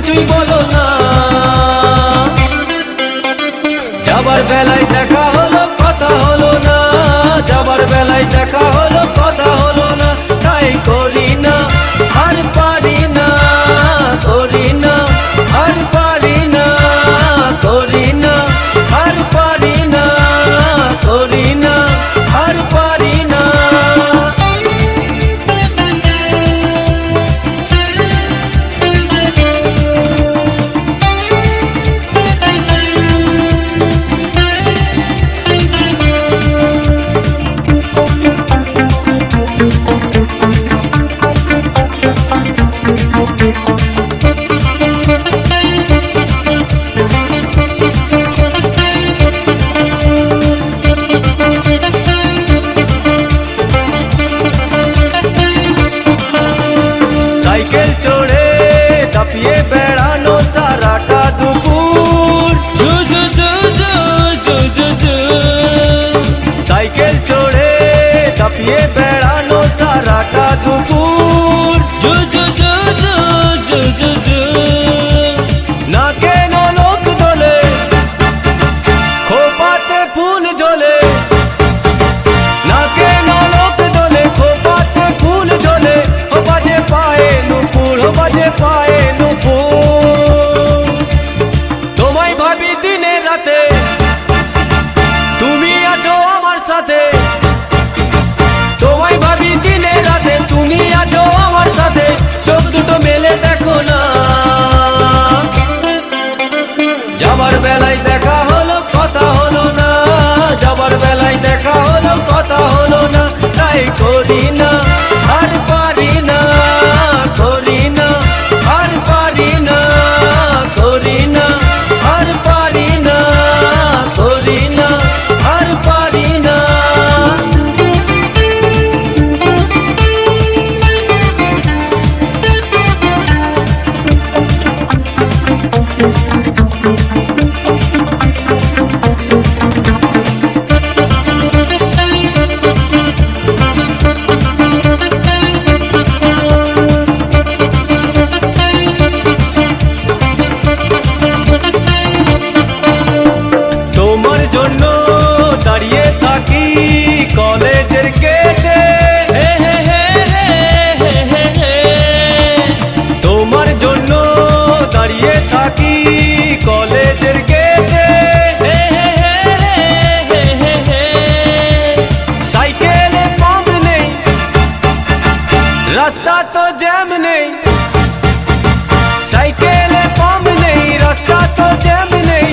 কিছুই বলো না। যাবার বেলায় দেখা হলো কথা হলো না, যাবার বেলায় দেখা হলো কথা হলো না। তাই করি না আর পারি না, করি না আর পারি না, করি না আর পারি না, করি না আর পারি না। সাইকেল চড়ে দাপিয়ে বেড়ানো সারাটা দুপুর, সাইকেল চড়ে দাপিয়ে বেড়ানো সারাটা দুপুর। না কেন লোক দোলে খোপাতে ফুল ঝোলে, না কেন লোক দোলে খোপাতে ফুল ঝোলে। ও বাজে পায়ে নুপুর, ও বাজে পায়ে নুপুর। তোমায় ভাবি দিনে রাতে, তুমি আছো আমার সাথে। তোমায় ভাবি দিনে রাতে, তুমি আছো আমার সাথে। চোখ দুটো মেলে দেখো না। যাবার বেলায় দেখা হলো কথা হলো না, যাবার বেলায় দেখা হলো কথা হলো না। তাই করি না আর পারি না, করি না আর পারি না, করি না আর পারি না, করি না আর পারি না। তোমার জন্য দাঁড়িয়ে থাকি কলেজের গেটে, তোমার জন্য দাঁড়িয়ে থাকি কলেজের গেটে। সাইকেলে পাম্প নেই, রাস্তা তো জ্যাম নেই। সাইকেলে পাম্প নেই, রাস্তা তো জ্যাম নেই।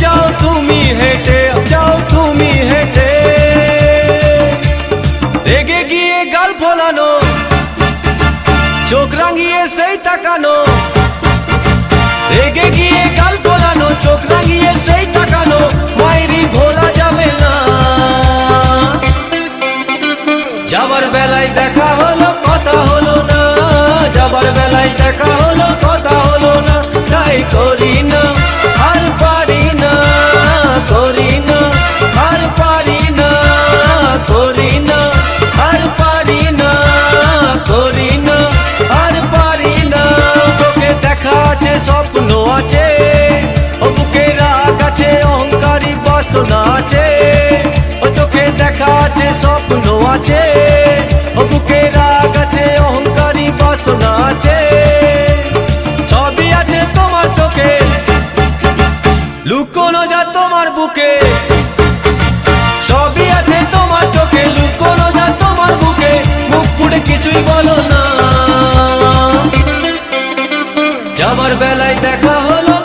যাও তুমি হেঁটে, যাও তুমি হেঁটে। রেগে গিয়ে গাল ফোলানো, চোখ রাঙিয়ে সেই তাকানো। রেগে গিয়ে গাল ফোলানো, চোখ রাঙিয়ে সেই তাকানো। মায়েরই ভোলা যাবে না। যাবার বেলায় দেখা হলো কথা হলো না, যাবার বেলায় দেখা হলো কথা হলো না। তাই করি না আর পারি না, করি না আর পারি না, করি না আর পারি না, করি না আর পারি না। চোখে দেখা আছে স্বপ্ন আছে, ও বুকে রাগ আছে অহংকারী বাসনা আছে। ও চোখে দেখা আছে স্বপ্ন আছে, ও বুকে রাগ আছে অহংকারী বাসনা আছে। সবই আছে তোমার চোখে, লুকোনো যা তোমার বুকে। সবই আছে তোমার চোখে, লুকোনো যা তোমার বুকে। মুখ ফুটে কিছুই বলো না। যাবার বেলায় দেখা হলো